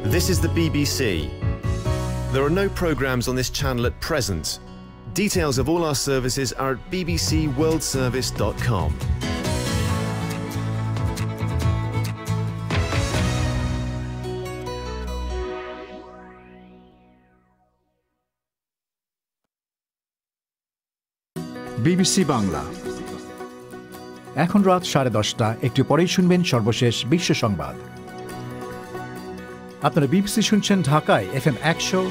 This is the BBC. There are no programmes on this channel at present. Details of all our services are at bbcworldservice.com. BBC Bangla. এখন রাত 10:30। একটু পরেই শুনবেন সর্বশেষ বিশ্ব সংবাদ। আপনারা বিবিসি শুনছেন ঢাকায় FM 100,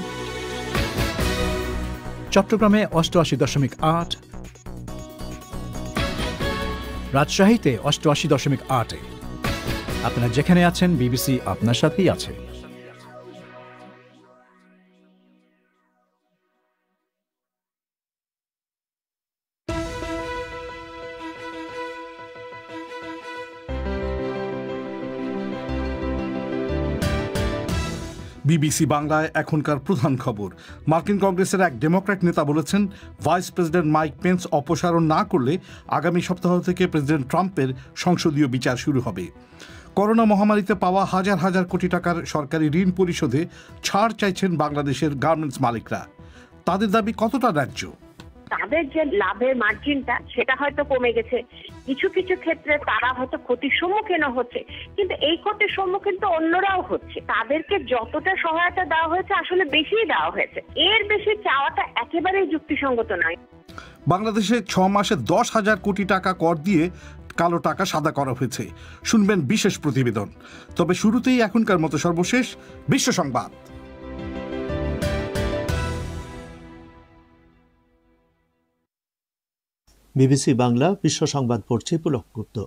চট্টগ্রামে 88.8, রাজশাহীতে 88.8। আপনারা যেখানে আছেন বিবিসি আপনার সাথেই আছে। বিবিসি বাংলায় এখনকার প্রধান খবর। মার্কিন কংগ্রেসের এক ডেমোক্র্যাট নেতা বলেছেন, ভাইস প্রেসিডেন্ট মাইক পেন্স অপসারণ না করলে আগামী সপ্তাহ থেকে প্রেসিডেন্ট ট্রাম্পের সংসদীয় বিচার শুরু হবে। করোনা মহামারীতে পাওয়া হাজার হাজার কোটি টাকার সরকারি ঋণ পরিশোধে ছাড় চাইছেন বাংলাদেশের গার্মেন্টস মালিকরা। তাদের দাবি কতটা ন্যায্য? তাদের যে লাভের মার্জিনটা সেটা হয়তো কমে গেছে, কিছু কিছু ক্ষেত্রে তারা হয়তো ক্ষতির সম্মুখীন হচ্ছে, কিন্তু এই ক্ষতির সম্মুখীন তো অন্যরাও হচ্ছে। তাদেরকে যতটা সহায়তা দেওয়া হয়েছে আসলে বেশিই দেওয়া হয়েছে, এর বেশি চাওয়াটা একেবারেই যুক্তিসঙ্গত নয়। বাংলাদেশে 6 মাসে 10,000 কোটি টাকা কর দিয়ে কালো টাকা সাদা করা হয়েছে। শুনবেন বিশেষ প্রতিবেদন। তবে শুরুতেই এখনকার মতো সর্বশেষ বিশ্ব সংবাদ। বিবিসি বাংলা বিশ্ব সংবাদ পড়ছে পুলক গুপ্ত।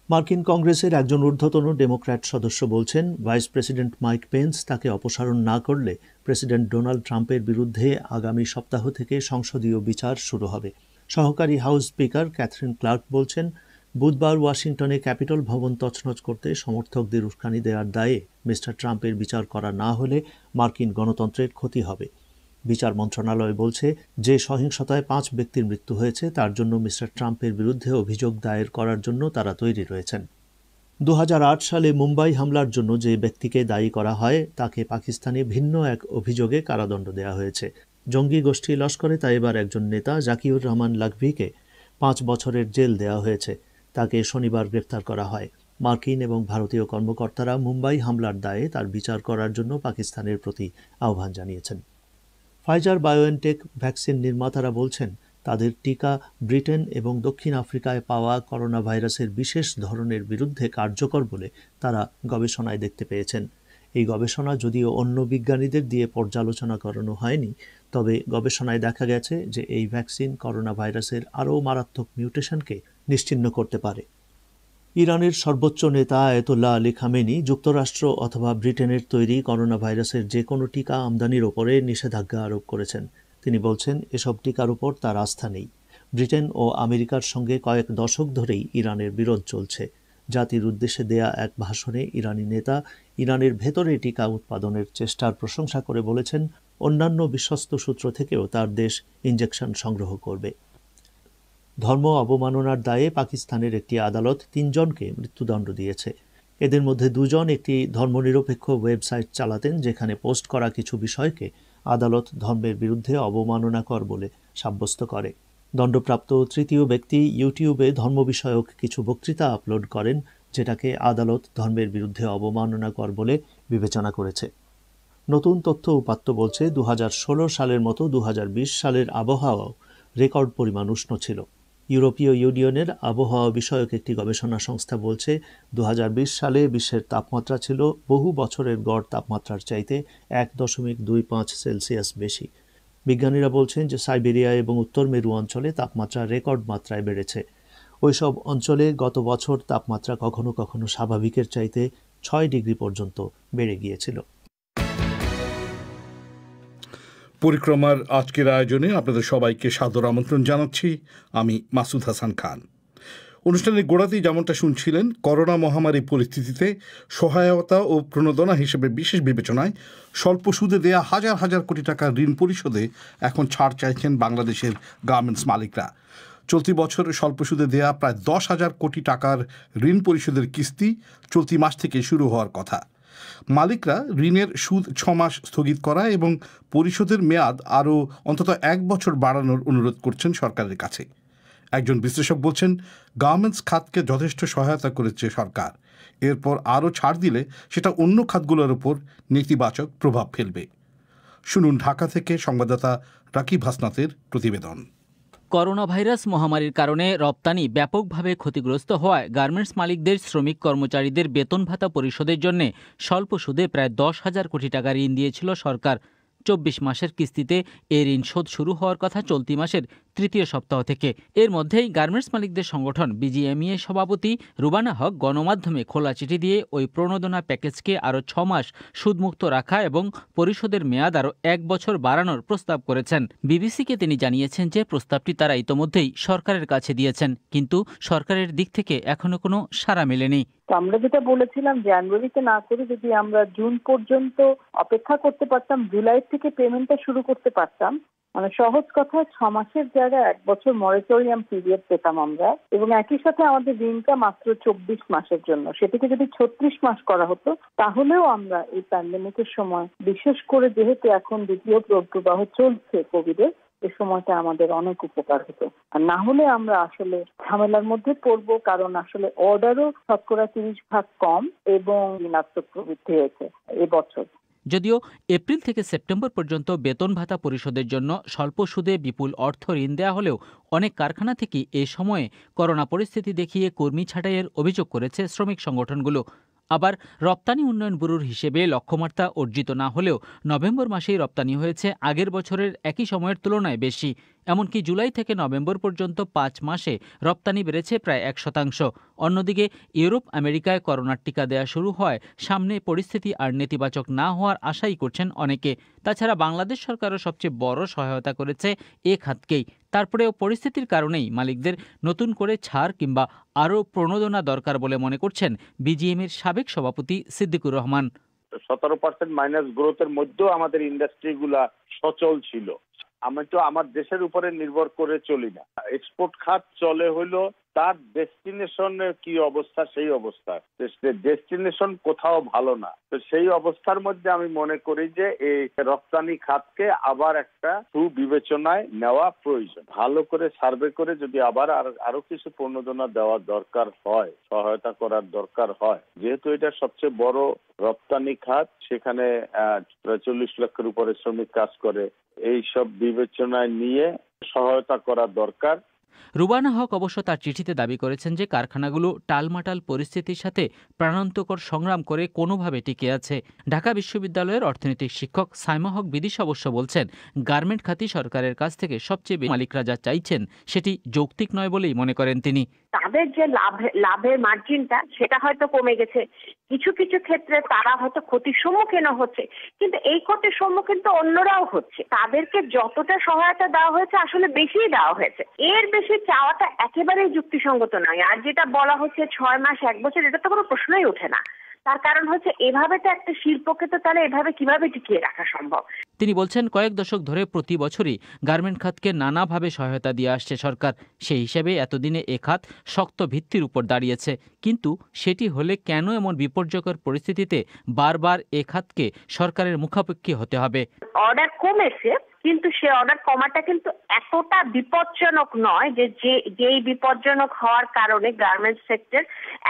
মার্কিন কংগ্রেসের একজন ঊর্ধ্বতন ডেমোক্র্যাট সদস্য বলছেন, ভাইস প্রেসিডেন্ট মাইক পেন্স তাকে অপসারণ না করলে প্রেসিডেন্ট ডোনাল্ড ট্রাম্পের বিরুদ্ধে আগামী সপ্তাহ থেকে সংসদীয় বিচার শুরু হবে। সহকারী হাউস স্পিকার ক্যাথরিন ক্লার্ক বলছেন, বুধবার ওয়াশিংটনে ক্যাপিটল ভবন তছনছ করতে সমর্থকদের উস্কানি দেওয়ার দায়ে মিস্টার ট্রাম্পের বিচার করা না হলে মার্কিন গণতন্ত্রের ক্ষতি হবে। বিচার মন্ত্রণালয় বলছে, যে সহিংসতায় 5 ব্যক্তির মৃত্যু হয়েছে তার জন্য মিস্টার ট্রাম্পের বিরুদ্ধে অভিযোগ দায়ের করার জন্য তারা তৈরি রয়েছেন। 2008 সালে মুম্বাই হামলার জন্য যে ব্যক্তিকে দায়ী করা হয় তাকে পাকিস্তানে ভিন্ন এক অভিযোগে কারাদণ্ড দেওয়া হয়েছে। জঙ্গি গোষ্ঠী লস্করে তাইবার একজন নেতা জাকিউর রহমান লাখভিকে 5 বছরের জেল দেওয়া হয়েছে। তাকে শনিবার গ্রেফতার করা হয়। মার্কিন এবং ভারতীয় কর্মকর্তারা মুম্বাই হামলার দায়ে তার বিচার করার জন্য পাকিস্তানের প্রতি আহ্বান জানিয়েছেন। ফাইজার বায়োএনটেক ভ্যাকসিন নির্মাতারা বলছেন, তাদের টিকা ব্রিটেন এবং দক্ষিণ আফ্রিকায় পাওয়া করোনা ভাইরাসের বিশেষ ধরনের বিরুদ্ধে কার্যকর বলে তারা গবেষণায় দেখতে পেয়েছেন। এই গবেষণা যদিও অন্য বিজ্ঞানীদের দিয়ে পর্যালোচনা করানো হয়নি, তবে গবেষণায় দেখা গেছে যে এই ভ্যাকসিন করোনা ভাইরাসের আরও মারাত্মক মিউটেশনকে নিশ্চিহ্ন করতে পারে। ইরানের সর্বোচ্চ নেতা আয়াতুল্লাহ আলী খামেনি যুক্তরাষ্ট্র অথবা ব্রিটেনের তৈরি করোনা ভাইরাসের যে কোনো টিকা আমদানির ওপরে নিষেধাজ্ঞা আরোপ করেছেন। তিনি বলছেন, এসব টিকার উপর তার আস্থা নেই। ব্রিটেন ও আমেরিকার সঙ্গে কয়েক দশক ধরেই ইরানের বিরোধ চলছে। জাতির উদ্দেশ্যে দেয়া এক ভাষণে ইরানি নেতা ইরানের ভেতরে টিকা উৎপাদনের চেষ্টার প্রশংসা করে বলেছেন, অন্যান্য বিশ্বস্ত সূত্র থেকেও তার দেশ ইনজেকশন সংগ্রহ করবে। ধর্ম অবমাননার দায়ে পাকিস্তানের একটি আদালত 3 জনকে মৃত্যুদণ্ড দিয়েছে। এদের মধ্যে 2 জন একটি ধর্মনিরপেক্ষ ওয়েবসাইট চালাতেন, যেখানে পোস্ট করা কিছু বিষয়কে আদালত ধর্মের বিরুদ্ধে অবমাননাকর বলে সাব্যস্ত করে। দণ্ডপ্রাপ্ত তৃতীয় ব্যক্তি ইউটিউবে ধর্ম বিষয়ক কিছু বক্তৃতা আপলোড করেন, যেটাকে আদালত ধর্মের বিরুদ্ধে অবমাননাকর বলে বিবেচনা করেছে। নতুন তথ্য উপাত্ত বলছে, 2016 সালের মতো 2020 সালের আবহাওয়াও রেকর্ড পরিমাণ উষ্ণ ছিল। ইউরোপীয় ইউনিয়নের আবহাওয়া বিষয়ক একটি গবেষণা সংস্থা বলছে, 2020 সালে বিশ্বের তাপমাত্রা ছিল বহু বছরের গড় তাপমাত্রার চাইতে 1.25 সেলসিয়াস বেশি। বিজ্ঞানীরা বলছেন যে সাইবেরিয়া এবং উত্তর মেরু অঞ্চলে তাপমাত্রা রেকর্ড মাত্রায় বেড়েছে। ওইসব অঞ্চলে গত বছর তাপমাত্রা কখনো কখনো স্বাভাবিকের চাইতে 6 ডিগ্রি পর্যন্ত বেড়ে গিয়েছিল। পরিক্রমার আজকের আয়োজনে আপনাদের সবাইকে সাদর আমন্ত্রণ জানাচ্ছি। আমি মাসুদ হাসান খান। অনুষ্ঠানের গোড়াতেই যেমনটা শুনছিলেন, করোনা মহামারী পরিস্থিতিতে সহায়তা ও প্রণোদনা হিসেবে বিশেষ বিবেচনায় স্বল্প সুদে দেয়া হাজার হাজার কোটি টাকার ঋণ পরিশোধে এখন ছাড় চাইছেন বাংলাদেশের গার্মেন্টস মালিকরা। চলতি বছর স্বল্প সুদে দেয়া প্রায় 10,000 কোটি টাকার ঋণ পরিশোধের কিস্তি চলতি মাস থেকে শুরু হওয়ার কথা। মালিকরা ঋণের সুদ 6 মাস স্থগিত করা এবং পরিশোধের মেয়াদ আরও অন্তত 1 বছর বাড়ানোর অনুরোধ করছেন সরকারের কাছে। একজন বিশ্লেষক বলছেন, গার্মেন্টস খাতকে যথেষ্ট সহায়তা করেছে সরকার, এরপর আরও ছাড় দিলে সেটা অন্য খাতগুলোর উপর নেতিবাচক প্রভাব ফেলবে। শুনুন ঢাকা থেকে সংবাদদাতা রাকিব হাসনাতের প্রতিবেদন। করোনা ভাইরাস মহামারীর কারণে রপ্তানি ব্যাপকভাবে ক্ষতিগ্রস্ত হওয়ায় গার্মেন্টস মালিকদের শ্রমিক কর্মচারীদের বেতন ভাতা পরিশোধের জন্য স্বল্প সুদে প্রায় 10,000 কোটি টাকা ঋণ দিয়েছিল সরকার। 24 মাসের কিস্তিতে এ ঋণ শোধ শুরু হওয়ার কথা চলতি মাসের তৃতীয় সপ্তাহ থেকে। এর মধ্যেই গার্মেন্টস মালিকদের সংগঠন বিজিএমইএ সভাপতি রুবানা হক গণমাধ্যমে খোলা চিঠি দিয়ে ওই প্রণোদনা প্যাকেজকে আরও 6 মাস সুদমুক্ত রাখা এবং পরিশোধের মেয়াদ আরও 1 বছর বাড়ানোর প্রস্তাব করেছেন। বিবিসিকে তিনি জানিয়েছেন যে প্রস্তাবটি তারা ইতোমধ্যেই সরকারের কাছে দিয়েছেন, কিন্তু সরকারের দিক থেকে এখনো কোনো সাড়া মেলেনি। আমরা যেটা বলেছিলাম, জানুয়ারিতে না করে যদি আমরা জুন পর্যন্ত অপেক্ষা করতে পারতাম, জুলাই থেকে পেমেন্টটা শুরু করতে পারতাম, মানে সহজ কথা 6 মাসের জায়গায় 1 বছর মরিটোরিয়াম পিরিয়ড পেতাম আমরা, এবং একই সাথে আমাদের ঋণটা মাত্র 24 মাসের জন্য, সেটাকে যদি 36 মাস করা হতো, তাহলেও আমরা এই প্যান্ডেমিকের সময়, বিশেষ করে যেহেতু এখন দ্বিতীয় প্রবাহ চলছে কোভিডের, এই সময়টা আমাদের অনেক উপকার হতো। আর না হলে আমরা আসলে ঝামেলার মধ্যে পড়বো, কারণ আসলে অর্ডারও শতকরা 30% কম এবং ঋণাত্মক প্রবৃদ্ধি হয়েছে এবছর। যদিও এপ্রিল থেকে সেপ্টেম্বর পর্যন্ত বেতন ভাতা পরিশোধের জন্য স্বল্প সুদে বিপুল অর্থ ঋণ দেওয়া হলেও অনেক কারখানা থেকে এ সময়ে করোনা পরিস্থিতি দেখিয়ে কর্মী ছাঁটাইয়ের অভিযোগ করেছে শ্রমিক সংগঠনগুলো। আবার রপ্তানি উন্নয়ন ব্যুরোর হিসেবে লক্ষ্যমাত্রা অর্জিত না হলেও নভেম্বর মাসেই রপ্তানি হয়েছে আগের বছরের একই সময়ের তুলনায় বেশি। এমনকি জুলাই থেকে নভেম্বর পর্যন্ত 5 মাসে রপ্তানি বেড়েছে প্রায় 1%। অন্যদিকে ইউরোপ আমেরিকায় করোনার টিকা দেয়া শুরু হয় সামনে পরিস্থিতি আর নেতিবাচক না হওয়ার আশাই করছেন অনেকে। তাছাড়া বাংলাদেশ সরকারও সবচেয়ে বড় সহায়তা করেছে এ খাতকেই। তারপরেও পরিস্থিতির কারণেই মালিকদের নতুন করে ছাড় কিংবা আরও প্রণোদনা দরকার বলে মনে করছেন বিজিএমের সাবেক সভাপতি সিদ্দিকুর রহমান। 17% মাইনাস গ্রোথের মধ্যেও আমাদের ইন্ডাস্ট্রিগুলা সচল ছিল। আমি তো আমার দেশের উপরে নির্ভর করে চলি না। এক্সপোর্ট খাত চলে হইলো তার ডেস্টিনেশনের কি অবস্থা, সেই অবস্থা ডেস্টিনেশন কোথাও ভালো না। তো সেই অবস্থার মধ্যে আমি মনে করি যে এই রপ্তানি খাতকে আবার একটা সুবিবেচনায় নেওয়া প্রয়োজন। ভালো করে সার্ভে করে যদি আবার আরো কিছু প্রণোদনা দেওয়া দরকার হয়, সহায়তা করার দরকার হয়, যেহেতু এটা সবচেয়ে বড় রপ্তানি খাত, সেখানে 40 লক্ষের উপরে শ্রমিক কাজ করে, এই সব বিবেচনায় নিয়ে সহায়তা করা দরকার। রুবানা হক অবশ্য তার চিঠিতে দাবি করেছেন যে কারখানাগুলো টালমাটাল পরিস্থিতির সাথে প্রাণান্তকর সংগ্রাম করে কোনোভাবে টিকে আছে। ঢাকা বিশ্ববিদ্যালয়ের অর্থনৈতিক শিক্ষক সাইমা হক বিদিশ অবশ্য বলছেন, গার্মেন্ট খাতি সরকারের কাছ থেকে সবচেয়ে বেশি মালিকরা যা চাইছেন সেটি যৌক্তিক নয় বলেই মনে করেন তিনি। তাদের যে লাভের মার্জিনটা সেটা হয়তো কমে গেছে, কিছু কিছু ক্ষেত্রে তারা হয়তো ক্ষতির সম্মুখীন হচ্ছে, কিন্তু এই ক্ষতির সম্মুখীন তো অন্যরাও হচ্ছে। তাদেরকে যতটা সহায়তা দেওয়া হয়েছে আসলে বেশি দেওয়া হয়েছে, এর বেশি চাওয়াটা একেবারেই যুক্তিসঙ্গত নয়। আর যেটা বলা হচ্ছে 6 মাস 1 বছর, এটা তো কোনো প্রশ্নই ওঠে না। তার কারণ হচ্ছে এভাবে তো একটা শিল্পকে তো তাহলে এভাবে কিভাবে টিকিয়ে রাখা সম্ভব। তিনি বলছেন, কয়েক দশক ধরে প্রতি বছরই গার্মেন্ট খাতকে নানাভাবে সহায়তা দিয়ে আসছে সরকার। সেই হিসেবে এতদিনে এ খাত শক্ত ভিত্তির উপর দাঁড়িয়েছে, কিন্তু সেটি হলে কেন এমন বিপর্যয়কর পরিস্থিতিতে বারবার এ খাতকে সরকারের মুখাপেক্ষী হতে হবে? অর্ডার কমেছে, কিন্তু সে অর্ডার কমাটা কিন্তু এতটা বিপজ্জনক নয় যে যেই বিপজ্জনক হওয়ার কারণে গার্মেন্টস সেক্টর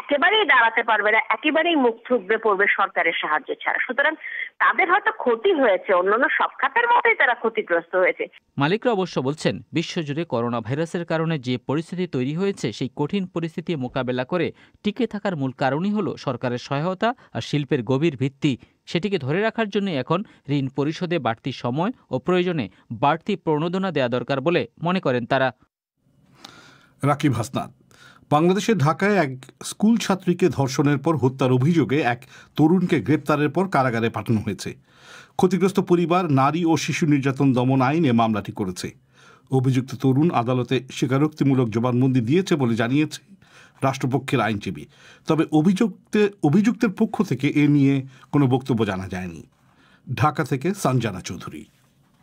একেবারেই দাঁড়াতে পারবে না, একেবারেই মুখ থুবড়ে পড়বে সরকারের সাহায্য ছাড়া। সুতরাং তাদের হয়তো ক্ষতি হয়েছে, অন্যান্য সব খাতের মতোই তারা ক্ষতিগ্রস্ত হয়েছে। মালিকরা অবশ্য বলছেন, বিশ্বজুড়ে করোনা ভাইরাসের কারণে যে পরিস্থিতি তৈরি হয়েছে, সেই কঠিন পরিস্থিতি মোকাবেলা করে টিকে থাকার মূল কারণই হলো সরকারের সহায়তা আর শিল্পের গভীর ভিত্তি। সেটিকে ধরে রাখার জন্য এখন ঋণ পরিশোধে বাড়তি সময় ও প্রয়োজনে বাড়তি প্রণোদনা দেওয়া দরকার বলে মনে করেন তারা। রাকিব হাসনাত। বাংলাদেশের ঢাকায় এক স্কুল ছাত্রীকে ধর্ষণের পর হত্যার অভিযোগে এক তরুণকে গ্রেপ্তারের পর কারাগারে পাঠানো হয়েছে। ক্ষতিগ্রস্ত পরিবার নারী ও শিশু নির্যাতন দমন আইনে মামলাটি করেছে। অভিযুক্ত তরুণ আদালতে স্বীকারোক্তিমূলক জবানবন্দি দিয়েছে বলে জানিয়েছে রাষ্ট্রপক্ষের আইনজীবী। তবে অভিযুক্তের পক্ষ থেকে এ নিয়ে কোনো বক্তব্য জানা যায়নি। ঢাকা থেকে সঞ্জনা চৌধুরী।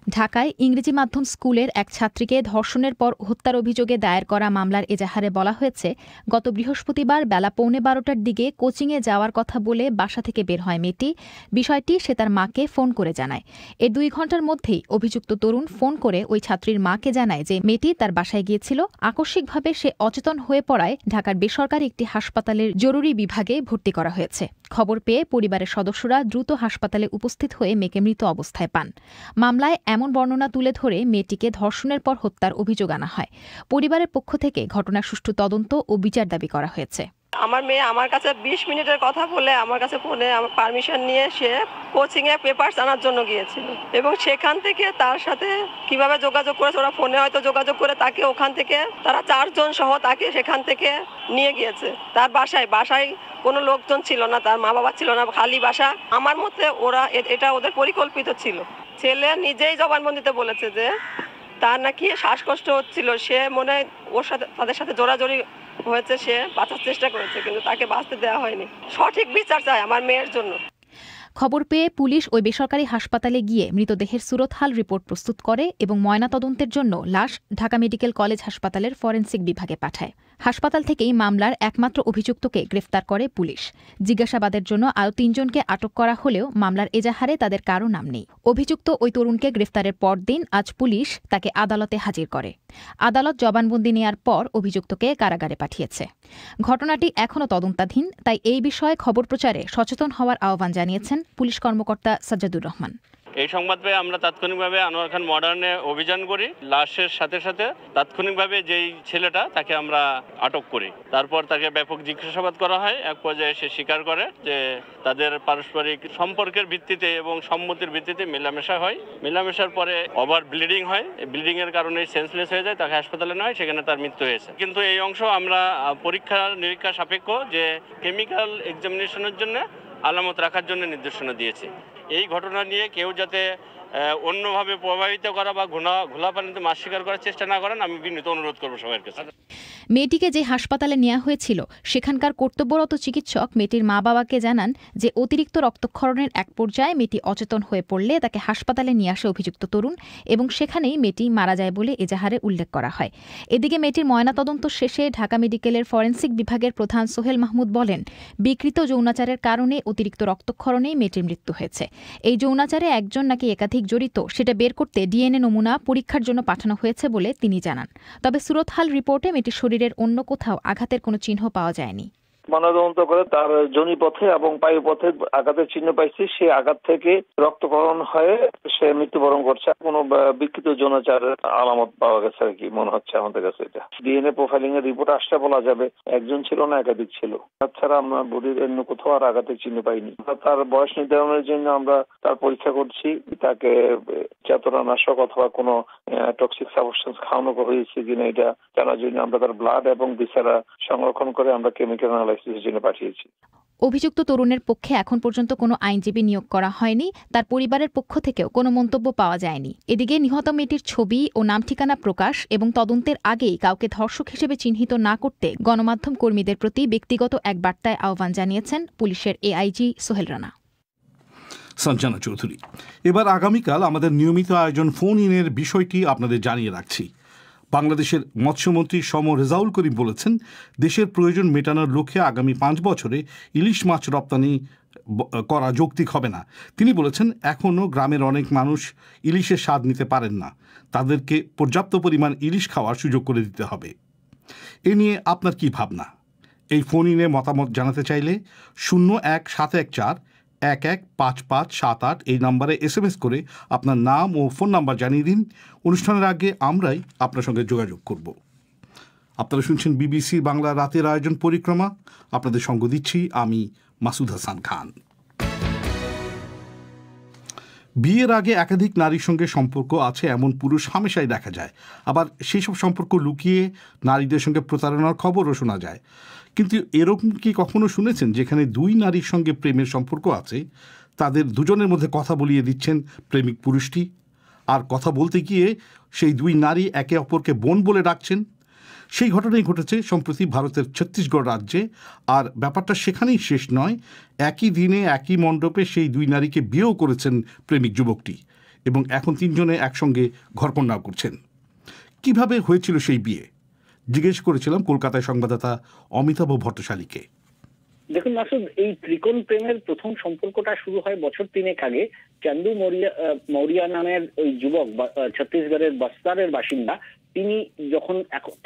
ঢাকায় ইংরেজি মাধ্যম স্কুলের এক ছাত্রীকে ধর্ষণের পর হত্যার অভিযোগে দায়ের করা মামলার এজাহারে বলা হয়েছে, গত বৃহস্পতিবার বেলা 11:15টার দিকে কোচিংয়ে যাওয়ার কথা বলে বাসা থেকে বের হয় মেয়েটি। বিষয়টি সে তার মাকে ফোন করে জানায়। এর 2 ঘণ্টার মধ্যেই অভিযুক্ত তরুণ ফোন করে ওই ছাত্রীর মাকে জানায় যে মেয়েটি তার বাসায় গিয়েছিল। আকস্মিকভাবে সে অচেতন হয়ে পড়ায় ঢাকার বেসরকারি একটি হাসপাতালের জরুরি বিভাগে ভর্তি করা হয়েছে। খবর পেয়ে পরিবারের সদস্যরা দ্রুত হাসপাতালে উপস্থিত হয়ে মেয়েকে মৃত অবস্থায় পান। মামলায় এমন বর্ণনা তুলে ধরে মেয়েটিকে ধর্ষণের পর হত্যার অভিযোগ আনা হয়। পরিবারের পক্ষ থেকে ঘটনার সুষ্ঠু তদন্ত ও বিচার দাবি করা হয়েছে। আমার মেয়ে আমার কাছে 20 মিনিটের কথা বলে আমার কাছে ফোনে আমার পারমিশন নিয়ে সে কোচিংয়ে পেপারস আনার জন্য গিয়েছিল এবং সেখান থেকে তার সাথে কিভাবে যোগাযোগ করেছে, ওরা ফোনে হয়তো যোগাযোগ করে তাকে ওখান থেকে তারা 4 জন সহ তাকে সেখান থেকে নিয়ে গিয়েছে তার বাসায় কোনো লোকজন ছিল না, তার মা বাবা ছিল না, খালি বাসা। আমার মতে ওরা এটা ওদের পরিকল্পিত ছিল। ছেলে নিজেই জবানবন্দিতে বলেছে যে তার নাকি শ্বাসকষ্ট হচ্ছিল, সে মনে হয় তাদের সাথে জোরাজোরি হয়েছে, সে বাঁচার চেষ্টা করেছে কিন্তু তাকে বাঁচতে দেওয়া হয়নি। সঠিক বিচার চাই আমার মেয়ের জন্য। খবর পেয়ে পুলিশ ওই বেসরকারি হাসপাতালে গিয়ে মৃতদেহের সুরতহাল রিপোর্ট প্রস্তুত করে এবং ময়নাতদন্তের জন্য লাশ ঢাকা মেডিকেল কলেজ হাসপাতালের ফরেনসিক বিভাগে পাঠায়। হাসপাতাল থেকেই মামলার একমাত্র অভিযুক্তকে গ্রেফতার করে পুলিশ। জিজ্ঞাসাবাদের জন্য আরও 3 জনকে আটক করা হলেও মামলার এজাহারে তাদের কারও নাম নেই। অভিযুক্ত ওই তরুণকে গ্রেফতারের পরদিন আজ পুলিশ তাকে আদালতে হাজির করে। আদালত জবানবন্দি নেয়ার পর অভিযুক্তকে কারাগারে পাঠিয়েছে। ঘটনাটি এখনও তদন্তাধীন, তাই এই বিষয়ে খবর প্রচারে সচেতন হওয়ার আহ্বান জানিয়েছেন পুলিশ কর্মকর্তা সাজ্জাদুর রহমান। এই সংবাদ পেয়ে আমরা তাৎক্ষণিকভাবে আনোয়ার খান মডার্নে অভিযান করি। লাশের সাথে সাথে তাৎক্ষণিকভাবে যেই ছেলেটা তাকে আমরা আটক করি। তারপর তাকে ব্যাপক জিজ্ঞাসাবাদ করা হয়। এক পর্যায়ে সে স্বীকার করে যে তাদের পারস্পরিক সম্পর্কের ভিত্তিতে এবং সম্মতির ভিত্তিতে মেলামেশা হয়। মেলামেশার পরে ওভার ব্লিডিং হয়। ব্লিডিং এর কারণে সেন্সলেস হয়ে যায়, তাকে হাসপাতালে নেওয়া হয়, সেখানে তার মৃত্যু হয়েছে। কিন্তু এই অংশ আমরা পরীক্ষা নিরীক্ষা সাপেক্ষ যে কেমিক্যাল এক্সামিনেশনের জন্য আলামত রাখার জন্য নির্দেশনা দিয়েছে। এই ঘটনা নিয়ে কেউ যাতে অন্যভাবে প্রভাবিত করা বা ঘোলাপানিতে মাছ শিকার করার চেষ্টা না করেন, আমি বিনীত অনুরোধ করবো সবার কাছে। মেয়েটিকে যে হাসপাতালে নেওয়া হয়েছিল সেখানকার কর্তব্যরত চিকিৎসক মেয়েটির মা বাবাকে জানান যে অতিরিক্ত রক্তক্ষরণের এক পর্যায়ে মেয়েটি অচেতন হয়ে পড়লে তাকে হাসপাতালে নিয়ে আসে অভিযুক্ত তরুণ এবং সেখানেই মেয়েটি মারা যায় বলে এজাহারে উল্লেখ করা হয়। এদিকে মেয়েটির ময়নাতদন্ত শেষে ঢাকা মেডিকেলের ফরেনসিক বিভাগের প্রধান সোহেল মাহমুদ বলেন, বিকৃত যৌনাচারের কারণে অতিরিক্ত রক্তক্ষরণেই মেয়েটির মৃত্যু হয়েছে। এই যৌনাচারে একজন নাকি একাধিক জড়িত সেটা বের করতে ডিএনএ নমুনা পরীক্ষার জন্য পাঠানো হয়েছে বলে তিনি জানান। তবে সুরতহাল রিপোর্টে মেয়েটির শরীরের অন্য কোথাও আঘাতের কোনো চিহ্ন পাওয়া যায়নি। ময়নাতদন্ত করে তার যোনিপথে এবং পায়ুপথে আঘাতের চিহ্ন পাইছি। সে আঘাত থেকে রক্তক্ষরণ হয়ে সে মৃত্যুবরণ করছে। কোনো বিকৃত যৌনাচারের আলামত পাওয়া গেছে আর কি মনে হচ্ছে আমাদের কাছে। এটা ডিএনএ প্রোফাইলিং এর রিপোর্ট আসলে বলা যাবে একজন ছিল না একাধিক ছিল। তাছাড়া আমরা বডির অন্য কোথাও আর আঘাতের চিহ্ন পাইনি। তার বয়স নির্ধারণের জন্য আমরা তার পরীক্ষা করছি, তাকে চেতনানাশক অথবা কোনো টক্সিক সাবস্টেন্স খাওয়ানো হয়েছে কিনা এটা জানার জন্য আমরা তার ব্লাড এবং বিচারা সংরক্ষণ করে আমরা কেমিক্যাল অ্যানালাইসিসের জন্য পাঠিয়েছি। অভিযুক্ত তরুণের পক্ষে এখন পর্যন্ত কোনো আইনজীবী নিয়োগ করা হয়নি। তার পরিবারের পক্ষ থেকেও কোনো মন্তব্য পাওয়া যায়নি। এদিকে নিহত মেয়েটির ছবি ও নাম ঠিকানা প্রকাশ এবং তদন্তের আগেই কাউকে ধর্ষক হিসেবে চিহ্নিত না করতে গণমাধ্যম কর্মীদের প্রতি ব্যক্তিগত এক বার্তায় আহ্বান জানিয়েছেন পুলিশের এআইজি সোহেল রানা। সঞ্জনা চৌধুরী। এবার আগামীকাল আমাদের নিয়মিত আয়োজন ফোন ইনের বিষয়টি আপনাদের জানিয়ে রাখছি। বাংলাদেশের মৎস্যমন্ত্রী সম রেজাউল করিম বলেছেন, দেশের প্রয়োজন মেটানোর লক্ষ্যে আগামী 5 বছরে ইলিশ মাছ রপ্তানি করা যৌক্তিক হবে না। তিনি বলেছেন, এখনও গ্রামের অনেক মানুষ ইলিশের স্বাদ নিতে পারেন না, তাদেরকে পর্যাপ্ত পরিমাণ ইলিশ খাওয়ার সুযোগ করে দিতে হবে। এ নিয়ে আপনার কি ভাবনা? এই ফোন ইনে মতামত জানাতে চাইলে 0174115578 এই নম্বরে SMS করে আপনার নাম ও ফোন নাম্বার জানিয়ে দিন। অনুষ্ঠানের আগে আমরাই আপনার সঙ্গে যোগাযোগ করব। আপনারা শুনছেন বিবিসি বাংলা রাতের আয়োজন পরিক্রমা। আপনাদের সঙ্গ দিচ্ছি আমি মাসুদ হাসান খান। বিয়ের আগে একাধিক নারীর সঙ্গে সম্পর্ক আছে এমন পুরুষ হামেশাই দেখা যায়। আবার সেই সব সম্পর্ক লুকিয়ে নারীদের সঙ্গে প্রতারণার খবরও শোনা যায়। কিন্তু এরকম কি কখনো শুনেছেন যেখানে 2 নারীর সঙ্গে প্রেমের সম্পর্ক আছে, তাদের দুজনের মধ্যে কথা বলিয়ে দিচ্ছেন প্রেমিক পুরুষটি, আর কথা বলতে গিয়ে সেই 2 নারী একে অপরকে বোন বলে ডাকছেন? সেই ঘটনাই ঘটেছে সম্প্রতি ভারতের ছত্তিশগড় রাজ্যে। আর ব্যাপারটা সেখানেই শেষ নয়, একই দিনে একই মণ্ডপে সেই 2 নারীকে বিয়েও করেছেন প্রেমিক যুবকটি। এবং এখন তিনজনে একসঙ্গে ঘরকন্যাও করছেন। কিভাবে হয়েছিল সেই বিয়ে জিজ্ঞেস করেছিলাম কলকাতায় সংবাদদাতা অমিতাভ ভট্টশালীকে। দেখুন মাসুদ, এই ত্রিকোণ প্রেমের প্রথম সম্পর্কটা শুরু হয় বছর 3 আগে। চন্দু মৌরিয়া নামের ওই যুবক, ছত্তিশগড়ের বস্তারের বাসিন্দা, তিনি যখন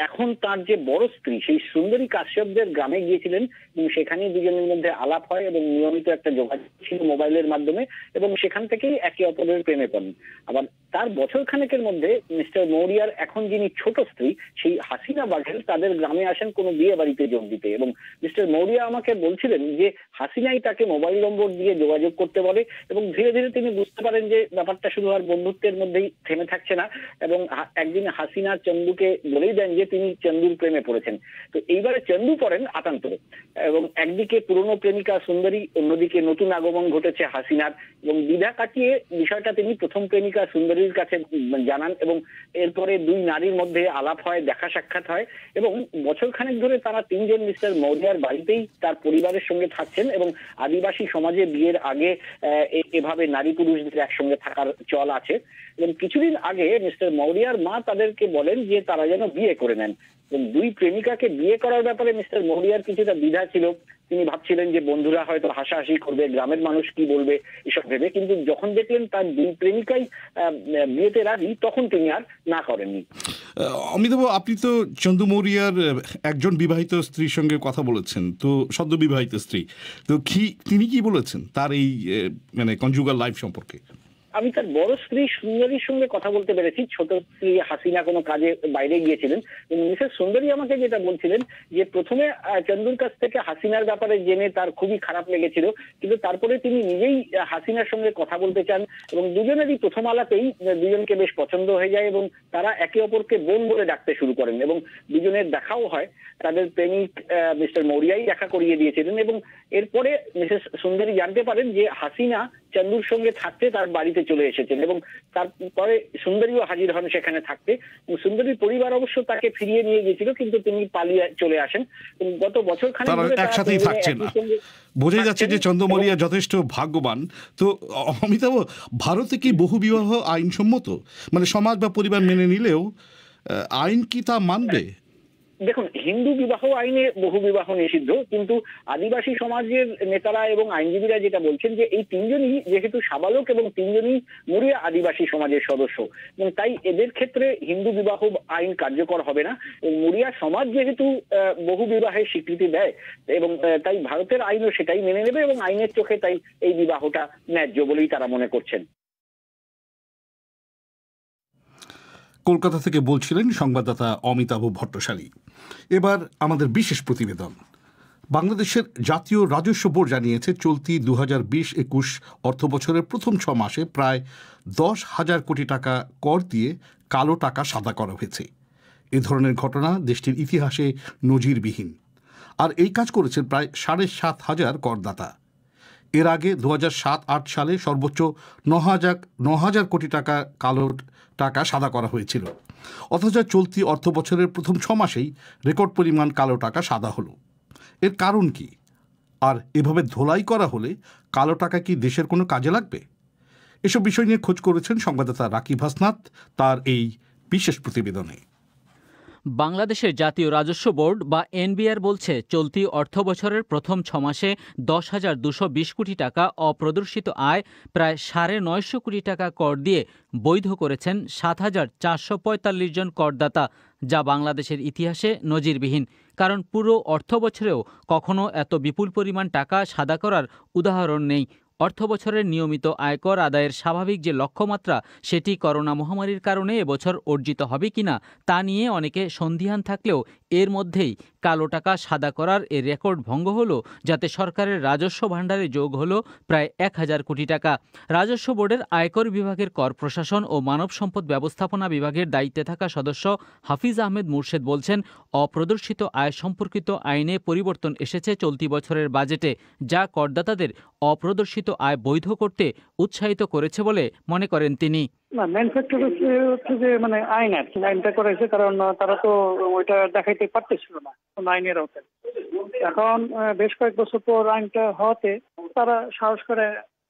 এখন তার যে বড় স্ত্রী সেই সুন্দরী কাশ্যপদের গ্রামে গিয়েছিলেন এবং সেখানে দুজনের মধ্যে আলাপ হয় এবং নিয়মিত একটা যোগাযোগ ছিল মোবাইলের মাধ্যমে, এবং সেখান থেকেই একে অপরের প্রেমে পড়েন। আবার তার বছর খানেকের মধ্যে মিস্টার মৌরিয়ার এখন যিনি ছোট স্ত্রী সেই হাসিনা বাঘেল তাদের গ্রামে আসেন কোনো বিয়ে বাড়িতে যোগ দিতে, এবং মিস্টার মৌরিয়া আমাকে বলছিলেন যে হাসিনাই তাকে মোবাইল নম্বর দিয়ে যোগাযোগ করতে বলে, এবং ধীরে ধীরে তিনি বুঝতে পারেন যে ব্যাপারটা শুধু আর বন্ধুত্বের মধ্যেই থেমে থাকছে না, এবং একদিন হাসিনা চন্দুকে বলেই দেন যে তিনি চন্দুর প্রেমে পড়েছেন। তো এইবারে চন্দু পড়েন আতান্তরে, এবং একদিকে পুরনো প্রেমিকা সুন্দরী, অন্যদিকে নতুন আগমন ঘটেছে হাসিনার, এবং দ্বিধা কাটিয়ে বিষয়টা তিনি প্রথম প্রেমিকা সুন্দরীর কাছে জানান, এবং এরপরে দুই নারীর মধ্যে আলাপ হয়, দেখা সাক্ষাৎ হয়, এবং বছর খানেক ধরে তারা তিনজন মিস্টার মৌরিয়ার বাড়িতেই তার পরিবারের সঙ্গে থাকছেন, এবং আদিবাসী সমাজে বিয়ের আগে এভাবে নারী পুরুষদের একসঙ্গে থাকার চল আছে। এবং কিছুদিন আগে মিস্টার মৌরিয়ার মা তাদেরকে বলেন যে তারা যেন বিয়ে করে নেন, এবং দুই প্রেমিকাকে বিয়ে করার ব্যাপারে মিস্টার মৌরিয়ার কিছুটা দ্বিধা ছিল। তিনি ভাবছিলেন যে বন্ধুরা হয়তো হাসাহাসি করবে, গ্রামের মানুষ কি বলবে এসব ভেবে, কিন্তু যখন দেখলেন তার দুই প্রেমিকাই বিয়েতে রাজি তখন তিনি আর না করেননি। অমিতাভ, আপনি তো চন্দু মৌরিয়ার একজন বিবাহিত স্ত্রীর সঙ্গে কথা বলেছেন, তো সদ্য বিবাহিত স্ত্রী, তো তিনি কি বলেছেন তার এই মানে কনজুগাল লাইফ সম্পর্কে? আমি তার বড় স্ত্রী সুন্দরীর সঙ্গে কথা বলতে পেরেছি। ছোট স্ত্রী হাসিনা কোনো কাজে বাইরে গিয়েছিলেন। মিসেস সুন্দরী আমাকে যেটা বলছিলেন যে প্রথমে চন্দুর কাছ থেকে হাসিনার ব্যাপারে জেনে তার খুবই খারাপ লেগেছিল, কিন্তু তারপরে তিনি নিজেই হাসিনার সঙ্গে কথা বলতে চান, এবং দুজনেরই প্রথম আলাপেই দুজনকে বেশ পছন্দ হয়ে যায়, এবং তারা একে অপরকে বোন বলে ডাকতে শুরু করেন, এবং দুজনের দেখাও হয়। তাদের প্রেমিক মিস্টার মৌরিয়াই দেখা করিয়ে দিয়েছিলেন, এবং এরপরে মিসেস সুন্দরী জানতে পারেন যে হাসিনা চন্দুর সঙ্গে থাকতে তার বাড়িতে চলে এসেছেন, এবং তারপরে সুন্দরীও হাজির হন সেখানে থাকতে। সুন্দরীর পরিবার অবশ্য তাকে ফিরিয়ে নিয়ে গিয়েছিল, কিন্তু তিনি পালিয়ে চলে আসেন। গত বছর খানেক একসাথেই থাকছেন না। বোঝাই যাচ্ছে যে চন্দু মৌরিয়া যথেষ্ট ভাগ্যবান। তো অমিতাভ, ভারতে কি বহু বিবাহ আইনসম্মত? মানে সমাজ বা পরিবার মেনে নিলেও আইন কি তা মানবে? দেখুন, হিন্দু বিবাহ আইনে বহু বিবাহ নিষিদ্ধ, কিন্তু আদিবাসী সমাজের নেতারা এবং আইনজীবীরা যেটা বলছেন যে এই তিনজনই যেহেতু সাবালক এবং তিনজনই মরিয়া আদিবাসী সমাজের সদস্য, এবং তাই এদের ক্ষেত্রে হিন্দু বিবাহ আইন কার্যকর হবে না। এবং মরিয়া সমাজ যেহেতু বহু বিবাহের স্বীকৃতি দেয়, এবং তাই ভারতের আইনও সেটাই মেনে নেবে, এবং আইনের চোখে তাই এই বিবাহটা ন্যায্য বলেই তারা মনে করছেন। কলকাতা থেকে বলছিলেন সংবাদদাতা অমিতাভ ভট্টশালী। এবার আমাদের বিশেষ প্রতিবেদন। বাংলাদেশের জাতীয় রাজস্ব বোর্ড জানিয়েছে চলতি 2020-21 অর্থ বছরের প্রথম 6 মাসে প্রায় 10,000 কোটি টাকা কর দিয়ে কালো টাকা সাদা করা হয়েছে। এ ধরনের ঘটনা দেশটির ইতিহাসে নজিরবিহীন, আর এই কাজ করেছেন প্রায় 7,500 করদাতা। এর আগে 2007-8 সালে সর্বোচ্চ 9,000 কোটি টাকা কালো টাকা সাদা করা হয়েছিল, অথচ চলতি অর্থ বছরের প্রথম 6 মাসেই রেকর্ড পরিমাণ কালো টাকা সাদা হলো। এর কারণ কি? আর এভাবে ধোলাই করা হলে কালো টাকা কি দেশের কোনো কাজে লাগবে? এসব বিষয় নিয়ে খোঁজ করেছেন সংবাদদাতা রাকিব হাসনাত তার এই বিশেষ প্রতিবেদনে। বাংলাদেশের জাতীয় রাজস্ব বোর্ড বা এনবিআর বলছে চলতি অর্থ বছরের প্রথম 6 মাসে 10,220 কোটি টাকা অপ্রদর্শিত আয় প্রায় 950 কোটি টাকা কর দিয়ে বৈধ করেছেন 7,445 জন করদাতা, যা বাংলাদেশের ইতিহাসে নজিরবিহীন। কারণ পুরো অর্থ বছরেও কখনো এত বিপুল পরিমাণ টাকা সাদা করার উদাহরণ নেই। অর্থ বছরের নিয়মিত আয়কর আদায়ের স্বাভাবিক যে লক্ষ্যমাত্রা, সেটি করোনা মহামারীর কারণে এবছর অর্জিত হবে কিনা তা নিয়ে অনেকে সন্দিহান থাকলেও এর মধ্যেই কালো টাকা সাদা করার এ রেকর্ড ভঙ্গ হলো, যাতে সরকারের রাজস্ব ভাণ্ডারে যোগ হলো প্রায় 1,000 কোটি টাকা। রাজস্ব বোর্ডের আয়কর বিভাগের কর প্রশাসন ও মানব সম্পদ ব্যবস্থাপনা বিভাগের দায়িত্বে থাকা সদস্য হাফিজ আহমেদ মুর্শেদ বলছেন, অপ্রদর্শিত আয় সম্পর্কিত আইনে পরিবর্তন এসেছে চলতি বছরের বাজেটে, যা করদাতাদের অপ্রদর্শিত আয় বৈধ করতে উৎসাহিত করেছে বলে মনে করেন তিনি। না, মেন ফ্যাক্টর হচ্ছে যে মানে আইনটা করেছে, কারণ তারা তো ওইটা দেখাইতে পারতেছিল না আইনের আওতায়। এখন বেশ কয়েক বছর পর আইনটা হওয়াতে তারা সাহস করে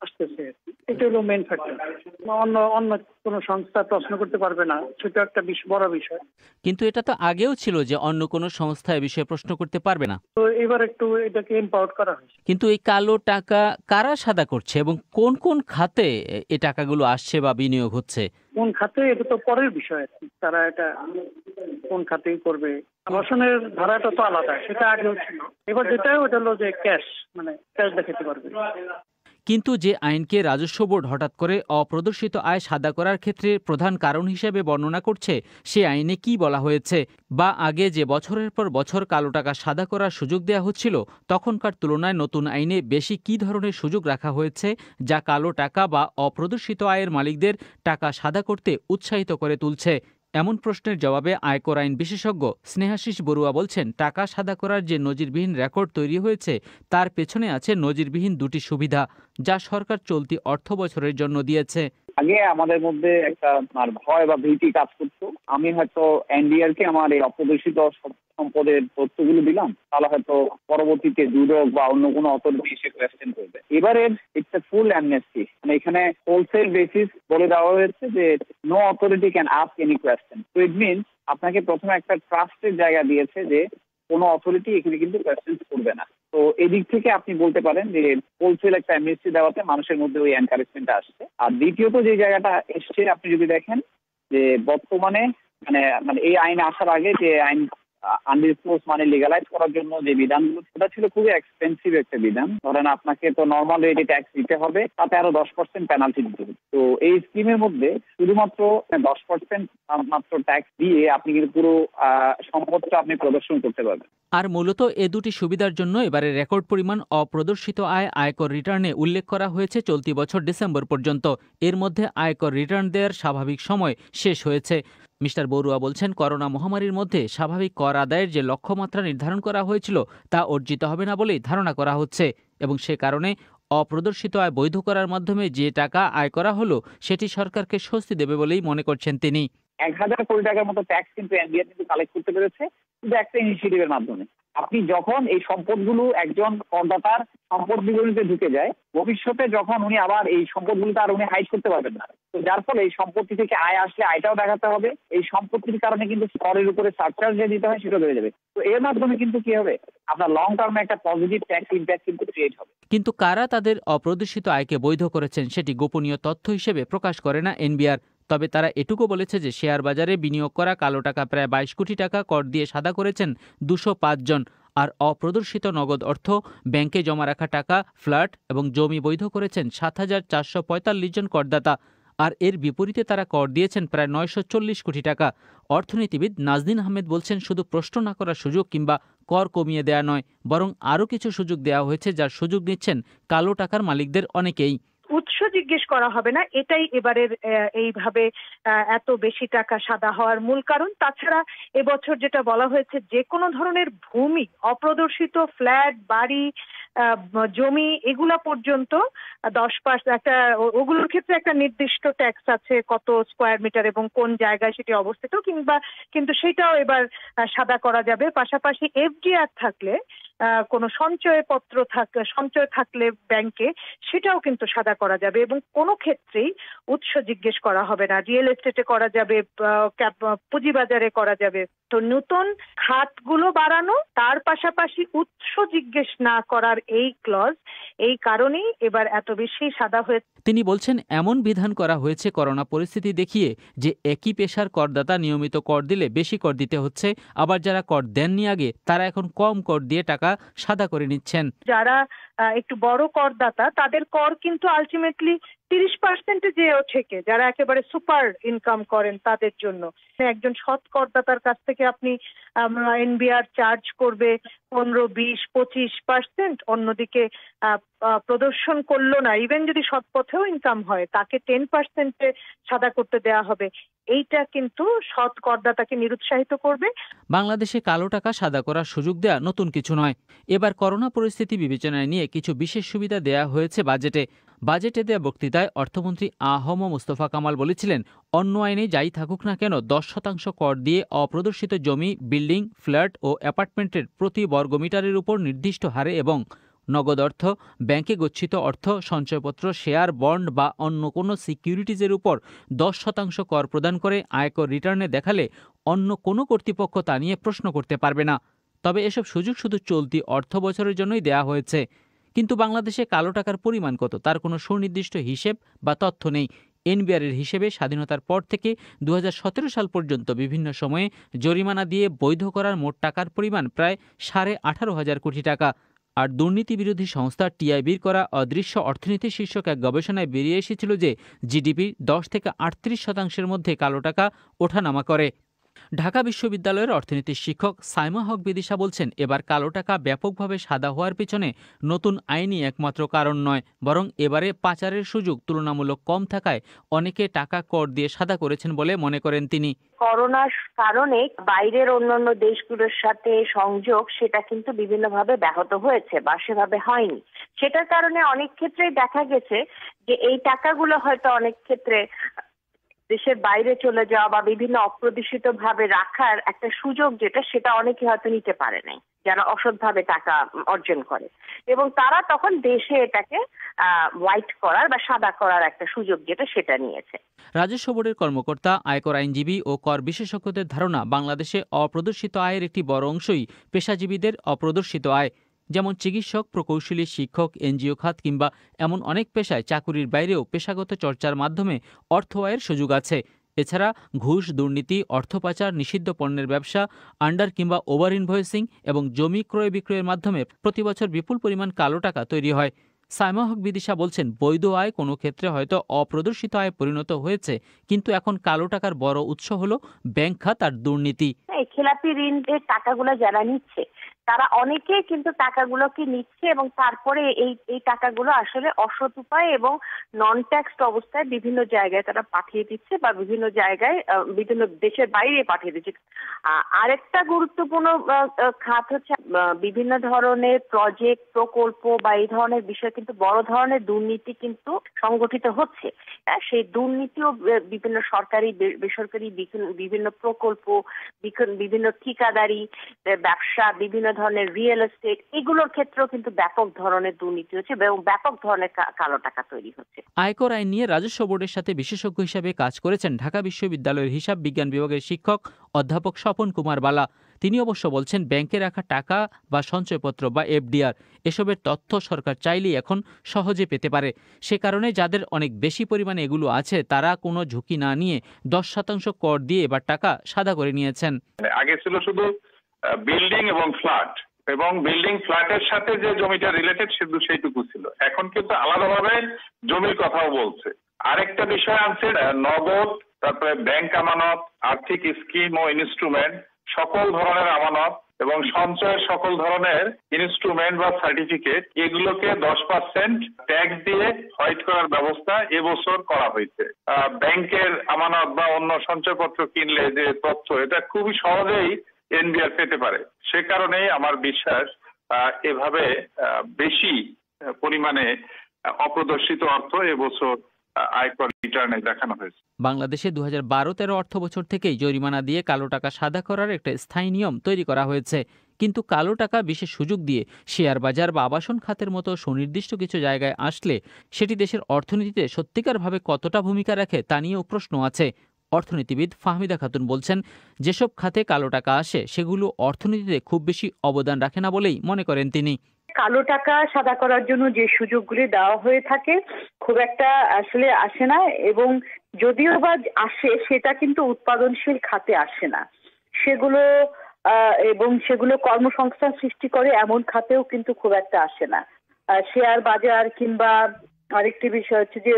আসতেছে। এটা হলো মেইন ফ্যাক্টর। অন্য অন্য কোনো সংস্থা প্রশ্ন করতে পারবে না, সেটা একটা বড় বিষয়। কিন্তু এটা তো আগেও ছিল যে অন্য কোনো সংস্থা এ বিষয়ে প্রশ্ন করতে পারবে না। তো এবার একটু এটাকে এম্পাওয়ার করা হয়েছে। কিন্তু এই কালো টাকা কারা সাদা করছে এবং কোন কোন খাতে এই টাকাগুলো আসছে বা বিনিয়োগ হচ্ছে? কোন খাতে এটা তো পরের বিষয়। তারা এটা কোন খাতেই করবে, আবাসনের ধারাটা তো আলাদা, সেটা আগেও ছিল। এবার যেটা ওটা হলো যে ক্যাশ, মানে ক্যাশ দেখাতে পারবে। কিন্তু যে আইনকে রাজস্ব বোর্ড হঠাৎ করে অপ্রদর্শিত আয় সাদা করার ক্ষেত্রে প্রধান কারণ হিসেবে বর্ণনা করছে, সে আইনে কি বলা হয়েছে বা আগে যে বছরের পর বছর কালো টাকা সাদা করার সুযোগ দেওয়া হচ্ছিল তখনকার তুলনায় নতুন আইনে বেশি কি ধরনের সুযোগ রাখা হয়েছে যা কালো টাকা বা অপ্রদর্শিত আয়ের মালিকদের টাকা সাদা করতে উৎসাহিত করে তুলছে? এমন প্রশ্নের জবাবে আয়কর আইন বিশেষজ্ঞ স্নেহাশিস বড়ুয়া বলছেন, টাকা সাদা করার যে নজিরবিহীন রেকর্ড তৈরি হয়েছে তার পেছনে আছে নজিরবিহীন দুটি সুবিধা যা সরকার চলতি অর্থ বছরের জন্য দিয়েছে। আগে আমাদের মধ্যে একটা ভয় বা ভীতি কাজ করতো। আমি হয়তো এনবিআর কে আমার এই অপ্রদর্শিত সম্পদের তথ্যগুলো দিলাম, তাহলে হয়তো পরবর্তীতে দুদক বা অন্য কোনো অথরিটি এসে কোয়েশ্চেন করবে। এবারের ইটস এ ফুল অ্যামনেস্টি, মানে এখানে হোলসেল বেসিস বলে দেওয়া হয়েছে যে no authority can ask any question. তো ইট মিনস আপনাকে প্রথমে একটা ট্রাস্টের জায়গা দিয়েছে যে কোনো অথরিটি এখানে কিন্তু কোয়েশ্চেন করবে না। তো এদিক থেকে আপনি বলতে পারেন যে হোলসেল একটা অ্যামনেস্টি দেওয়াতে মানুষের মধ্যে ওই এনকারেজমেন্টটা আসছে। আর দ্বিতীয়ত যে জায়গাটা এসছে, আপনি যদি দেখেন যে বর্তমানে মানে এই আইন আসার আগে যে আইন আনডিসক্লোজ মানে লিগালাইজ করার জন্য যে বিধানগুলো, সেটা ছিল খুবই এক্সপেন্সিভ একটা বিধান। ধরেন আপনাকে তো নর্মাল রেটে ট্যাক্স দিতে হবে, তাতে আরো 10% পেনাল্টি দিতে হবে। তো এই স্কিমের মধ্যে শুধুমাত্র 10% মাত্র ট্যাক্স দিয়ে আপনি কিন্তু পুরো সম্পদটা আপনি প্রদর্শন করতে পারবেন। আর মূলত এ দুটি সুবিধার জন্য এবারে রেকর্ড পরিমাণ অপ্রদর্শিত আয় আয়কর রিটার্নে উল্লেখ করা হয়েছে চলতি বছর ডিসেম্বর পর্যন্ত। এর মধ্যে আয়কর রিটার্ন দেওয়ার স্বাভাবিক সময় শেষ হয়েছে। মিস্টার বড়ুয়া বলছেন, করোনা মহামারীর মধ্যে স্বাভাবিক কর আদায়ের যে লক্ষ্যমাত্রা নির্ধারণ করা হয়েছিল তা অর্জিত হবে না বলেই ধারণা করা হচ্ছে এবং সে কারণে অপ্রদর্শিত আয় বৈধ করার মাধ্যমে যে টাকা আয় করা হলো সেটি সরকারকে স্বস্তি দেবে বলেই মনে করছেন তিনি। 1000 কোটি টাকার মতো ট্যাক্স কিন্তু এনবিআর কিন্তু কালেক্ট করতে পেরেছে শুধু একটা ইনিশিয়েটিভের মাধ্যমে। আপনি যখন এই সম্পদগুলো একজন করদাতার সম্পদ বিবরণীতে ঢুকে যায়, ভবিষ্যতে যখন উনি আবার এই সম্পদগুলো আর উনি হাইড করতে পারবেন না। তো যার ফলে এই সম্পত্তি থেকে আয় আসলে আয়টাও দেখাতে হবে। এই সম্পত্তির কারণে কিন্তু করের উপরে সারচার্জ যে দিতে হয় সেটা বেড়ে যাবে। তো এর মাধ্যমে কিন্তু কি হবে, আপনার লং টার্মে একটা পজিটিভ ট্যাক্স ইমপ্যাক্ট কিন্তু ক্রিয়েট হবে। কিন্তু কারা তাদের অপ্রদর্শিত আয়কে বৈধ করেছেন সেটি গোপনীয় তথ্য হিসেবে প্রকাশ করে না এনবিআর। তবে তারা এটুকু বলেছে যে শেয়ার বাজারে বিনিয়োগ করা কালো টাকা প্রায় 22 কোটি টাকা কর দিয়ে সাদা করেছেন 205 জন। আর অপ্রদর্শিত নগদ অর্থ, ব্যাংকে জমা রাখা টাকা, ফ্ল্যাট এবং জমি বৈধ করেছেন 7,445 জন করদাতা। আর এর বিপরীতে তারা কর দিয়েছেন প্রায় 940 কোটি টাকা। অর্থনীতিবিদ নাজনীন আহমেদ বলছেন, শুধু প্রশ্ন না করার সুযোগ কিংবা কর কমিয়ে দেয়া নয়, বরং আরও কিছু সুযোগ দেওয়া হয়েছে যার সুযোগ নিচ্ছেন কালো টাকার মালিকদের অনেকেই। উৎস জিজ্ঞেস করা হবে না, এটাই এবারের এইভাবে এত বেশি টাকা সাদা হওয়ার মূল কারণ। তাছাড়া এবছর যেটা বলা হয়েছে, যে কোনো ধরনের ভূমি, অপ্রদর্শিত ফ্ল্যাট, বাড়ি, জমি, এগুলা পর্যন্ত 10% একটা, ওগুলোর ক্ষেত্রে একটা নির্দিষ্ট ট্যাক্স আছে, কত স্কোয়ার মিটার এবং কোন জায়গায় সেটি অবস্থিত, কিন্তু সেটাও এবার সাদা করা যাবে। পাশাপাশি এফডিআর থাকলে, কোনো সঞ্চয় থাকলে ব্যাংকে, সেটাও কিন্তু সাদা করা যাবে এবং কোনো ক্ষেত্রেই উৎস জিজ্ঞেস করা হবে না। রিয়েল এস্টেটে করা যাবে, পুঁজিবাজারে করা যাবে। তো নতুন খাতগুলো বাড়ানো, তার পাশাপাশি উৎস জিজ্ঞেস না করার এই ক্লজ, এই কারণেই এবার এত বেশি সাদা হয়েছে। তিনি বলছেন, এমন বিধান করা হয়েছে করোনা পরিস্থিতি দেখিয়ে যে একই পেশার করদাতা নিয়মিত কর দিলে বেশি কর দিতে হচ্ছে, আবার যারা কর দেননি আগে তারা এখন কম কর দিয়ে টাকা সাদা করে নিচ্ছেন। যারা একটু বড় করদাতা, তাদের কর কিন্তু আলটিমেটলি 30% যেও থেকে, যারা একেবারে সুপার ইনকাম করেন তাদের জন্য। একজন সৎ করদাতার কাছ থেকে আপনি এনবিআর চার্জ করবে 15, 20, 25%, অন্যদিকে প্রদর্শন করলো না, ইভেন যদি সৎ পথেও ইনকাম হয়, তাকে 10% সাদা করতে দেওয়া হবে। এইটা কিন্তু সৎ করদাতাকে নিরুৎসাহিত করবে। বাংলাদেশে কালো টাকা সাদা করার সুযোগ দেয়া নতুন কিছু নয়। এবার করোনা পরিস্থিতি বিবেচনায় নিয়ে কিছু বিশেষ সুবিধা দেয়া হয়েছে বাজেটে দেয়া বক্তৃতায় অর্থমন্ত্রী আ.হ.ম মুস্তফা কামাল বলেছিলেন, অন্য আইনে যাই থাকুক না কেন 10% কর দিয়ে অপ্রদর্শিত জমি, বিল্ডিং, ফ্ল্যাট ও অ্যাপার্টমেন্টের প্রতি বর্গমিটারের উপর নির্দিষ্ট হারে এবং নগদ অর্থ, ব্যাংকে গচ্ছিত অর্থ, সঞ্চয়পত্র, শেয়ার, বন্ড বা অন্য কোনো সিকিউরিটিজের উপর 10% কর প্রদান করে আয়কর রিটার্নে দেখালে অন্য কোনো কর্তৃপক্ষ তা নিয়ে প্রশ্ন করতে পারবে না। তবে এসব সুযোগ শুধু চলতি অর্থ বছরের জন্যই দেয়া হয়েছে। কিন্তু বাংলাদেশে কালো টাকার পরিমাণ কত তার কোনো সুনির্দিষ্ট হিসেব বা তথ্য নেই। এনবিআরের হিসেবে স্বাধীনতার পর থেকে 2017 সাল পর্যন্ত বিভিন্ন সময়ে জরিমানা দিয়ে বৈধ করার মোট টাকার পরিমাণ প্রায় 18,500 কোটি টাকা। আর দুর্নীতি বিরোধী সংস্থা টিআইবির করা অদৃশ্য অর্থনীতি শীর্ষক এক গবেষণায় বেরিয়ে এসেছিল যে জিডিপির 10 থেকে 38% মধ্যে কালো টাকা ওঠানামা করে। ঢাকা বিশ্ববিদ্যালয়ের অর্থনীতির শিক্ষক সাইমা হক বিদিশা বলছেন, এবার কালো টাকা ব্যাপকভাবে সাদা হওয়ার পিছনে নতুন আইনই একমাত্র কারণ নয়, বরং এবারে পাচারের সুযোগ তুলনামূলক কম থাকায় অনেকে টাকা কর দিয়ে সাদা করেছেন বলে মনে করেন তিনি। করোনার কারণে বাইরের অন্যান্য দেশগুলোর সাথে সংযোগ সেটা কিন্তু বিভিন্নভাবে ব্যাহত হয়েছে বা সেভাবে হয়নি। সেটার কারণে অনেক ক্ষেত্রেই দেখা গেছে যে এই টাকাগুলো হয়তো অনেক ক্ষেত্রে দেশের বাইরে চলে যাওয়া বা বিভিন্ন অপ্রদর্শিত ভাবে রাখার একটা সুযোগ যেটা সেটা অনেকে হয়তো নিতে পারে নাই, যারা অসৎভাবে টাকা অর্জন করে, এবং তারা তখন দেশে এটাকে হোয়াইট করার বা সাদা করার একটা সুযোগ যেটা সেটা নিয়েছে। রাজস্ব বোর্ডের কর্মকর্তা, আয়কর আইনজীবী ও কর বিশেষজ্ঞদের ধারণা, বাংলাদেশে অপ্রদর্শিত আয়ের একটি বড় অংশই পেশাজীবীদের অপ্রদর্শিত আয়। যেমন চিকিৎসক, প্রকৌশলী, শিক্ষক, এনজিও খাত কিংবা এমন অনেক পেশায় চাকুরির বাইরেও পেশাগত চর্চার মাধ্যমে অর্থ আয়ের সুযোগ আছে। এছাড়া ঘুষ, দুর্নীতি, অর্থ পাচার, নিষিদ্ধ পণ্যের ব্যবসা, আন্ডার কিংবা ওভার ইনভয়েসিং এবং জমি ক্রয় বিক্রয়ের মাধ্যমে প্রতিবছর বিপুল পরিমাণ কালো টাকা তৈরি হয়। সাইমা হক বিদিশা বলছেন, বৈধ আয় কোনো ক্ষেত্রে হয়তো অপ্রদর্শিত আয়ে পরিণত হয়েছে, কিন্তু এখন কালো টাকার বড় উৎস হলো ব্যাংক খাত আর দুর্নীতি। খেলাপি ঋণের টাকাগুলো যারা নিচ্ছে তারা অনেকে কিন্তু টাকাগুলোকে নিচ্ছে এবং তারপরে এই টাকাগুলো আসলে অসৎ উপায় এবং নন ট্যাক্সড অবস্থায় বিভিন্ন জায়গায় তারা পাঠিয়ে দিচ্ছে বা বিভিন্ন জায়গায় বিভিন্ন দেশের বাইরে পাঠিয়ে দিচ্ছে। আরেকটা গুরুত্বপূর্ণ খাত হচ্ছে বিভিন্ন ধরনের প্রজেক্ট, প্রকল্প বা এই ধরনের বিষয় কিন্তু বড় ধরনের দুর্নীতি কিন্তু সংগঠিত হচ্ছে। সেই দুর্নীতিও বিভিন্ন সরকারি, বেসরকারি বিভিন্ন প্রকল্প, বিভিন্ন ঠিকাদারি ব্যবসা, বিভিন্ন ধরনের রিয়েল এস্টেট, এগুলোর ক্ষেত্রেও কিন্তু ব্যাপক ধরনের দুর্নীতি হচ্ছে এবং ব্যাপক ধরনের কালো টাকা তৈরি হচ্ছে। আয়কর আইন নিয়ে রাজস্ব বোর্ডের সাথে বিশেষজ্ঞ হিসেবে কাজ করেছেন ঢাকা বিশ্ববিদ্যালয়ের হিসাব বিজ্ঞান বিভাগের শিক্ষক অধ্যাপক স্বপন কুমার বালা। তিনি অবশ্য বলছেন, ব্যাংকে রাখা টাকা বা সঞ্চয়পত্র বা এফডিআর এসবের তথ্য সরকার চাইলেই এখন সহজে পেতে পারে। সে কারণে যাদের অনেক বেশি পরিমাণে এগুলো আছে তারা কোনো ঝুঁকি না নিয়ে 10% কর দিয়ে এবার টাকা সাদা করে নিয়েছেন। আগে ছিল শুধু বিল্ডিং এবং ফ্ল্যাট, এবং বিল্ডিং ফ্ল্যাটের সাথে যে জমিটা রিলেটেড শুধু সেইটুকু ছিল। এখন কিন্তু আলাদাভাবে জমির কথাও বলছে। আরেকটা বিষয় আছে নগদ, তারপরে ব্যাংক আমানত, আর্থিক স্কিম ও ইনস্ট্রুমেন্ট, সকল ধরনের আমানত এবং সঞ্চয়ের সকল ধরনের ইনস্ট্রুমেন্ট বা সার্টিফিকেট, এগুলোকে 10% ট্যাক্স দিয়ে হোয়াইট করার ব্যবস্থা এবছর করা হয়েছে। ব্যাংকের আমানত বা অন্য সঞ্চয়পত্র কিনলে যে তথ্য, এটা খুবই সহজেই এনবিআর পেতে পারে। সে কারণেই আমার বিশ্বাস এভাবে বেশি পরিমাণে অপ্রদর্শিত অর্থ এবছর আয়কর রিটার্নে দেখানো হয়েছে। বাংলাদেশে 2012-13 অর্থ বছর থেকেই জরিমানা দিয়ে কালো টাকা সাদা করার একটা স্থায়ী নিয়ম তৈরি করা হয়েছে। কিন্তু কালো টাকা বিশেষ সুযোগ দিয়ে শেয়ার বাজার বা আবাসন খাতের মতো সুনির্দিষ্ট কিছু জায়গায় আসলে সেটি দেশের অর্থনীতিতে সত্যিকারভাবে কতটা ভূমিকা রাখে তা নিয়েও প্রশ্ন আছে। অর্থনীতিবিদ ফাহমিদা খাতুন বলছেন, যেসব খাতে কালো টাকা আসে সেগুলো অর্থনীতিতে খুব বেশি অবদান রাখে না বলেই মনে করেন তিনি। কালো টাকা সাদা করার জন্য যে সুযোগগুলি দেওয়া হয়ে থাকে খুব একটা আসলে আসে না, এবং যদিও বা আসে সেটা কিন্তু উৎপাদনশীল খাতে আসে না। সেগুলো এবং সেগুলো কর্মসংস্থান সৃষ্টি করে এমন খাতেও কিন্তু খুব একটা আসে না। শেয়ার বাজার কিংবা আরেকটি বিষয় হচ্ছে যে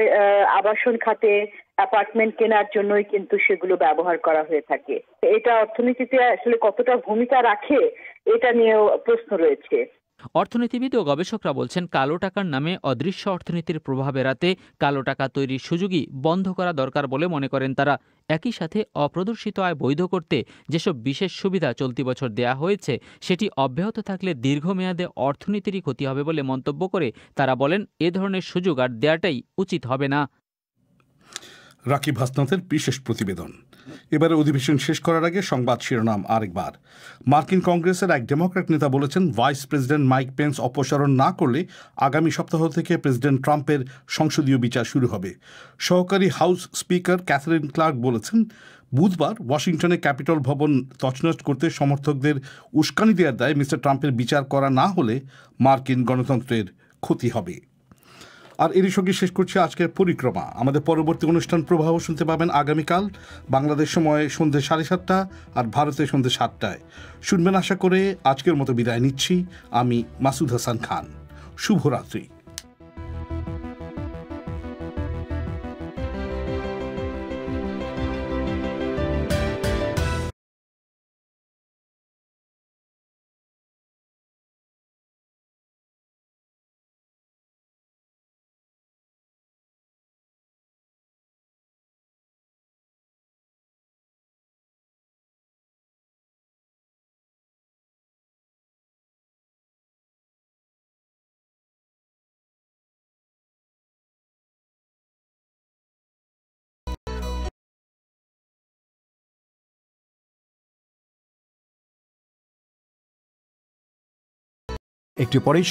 আবাসন খাতে অ্যাপার্টমেন্ট কেনার জন্যই কিন্তু সেগুলো ব্যবহার করা হয়ে থাকে। এটা অর্থনীতিতে আসলে কতটা ভূমিকা রাখে এটা নিয়েও প্রশ্ন রয়েছে। অর্থনীতিবিদ ও গবেষকরা বলছেন, কালো টাকার নামে অদৃশ্য অর্থনীতির প্রভাব এড়াতে কালো টাকা তৈরির সুযোগই বন্ধ করা দরকার বলে মনে করেন তারা। একই সাথে অপ্রদর্শিত আয় বৈধ করতে যেসব বিশেষ সুবিধা চলতি বছর দেয়া হয়েছে সেটি অব্যাহত থাকলে দীর্ঘমেয়াদে অর্থনীতিরই ক্ষতি হবে বলে মন্তব্য করে তারা বলেন, এ ধরনের সুযোগ আর দেয়াটাই উচিত হবে না। রাকিব হাসনাতের বিশেষ প্রতিবেদন। এবারে অধিবেশন শেষ করার আগে সংবাদ শিরোনাম আরেকবার। মার্কিন কংগ্রেসের এক ডেমোক্র্যাট নেতা বলেছেন, ভাইস প্রেসিডেন্ট মাইক পেন্স অপসারণ না করলে আগামী সপ্তাহ থেকে প্রেসিডেন্ট ট্রাম্পের সংসদীয় বিচার শুরু হবে। সহকারী হাউস স্পিকার ক্যাথরিন ক্লার্ক বলেছেন, বুধবার ওয়াশিংটনে ক্যাপিটল ভবন তছনছ করতে সমর্থকদের উস্কানি দেওয়ার দায়ে মিস্টার ট্রাম্পের বিচার করা না হলে মার্কিন গণতন্ত্রের ক্ষতি হবে। আর এরই সঙ্গে শেষ করছি আজকের পরিক্রমা। আমাদের পরবর্তী অনুষ্ঠান প্রবাহ শুনতে পাবেন আগামীকাল বাংলাদেশ সময় সন্ধ্যে 7:30 আর ভারতে সন্ধ্যে 7টায়। শুনবেন আশা করে। আজকের মতো বিদায় নিচ্ছি আমি মাসুদ হাসান খান। শুভরাত্রি। একটু পরেই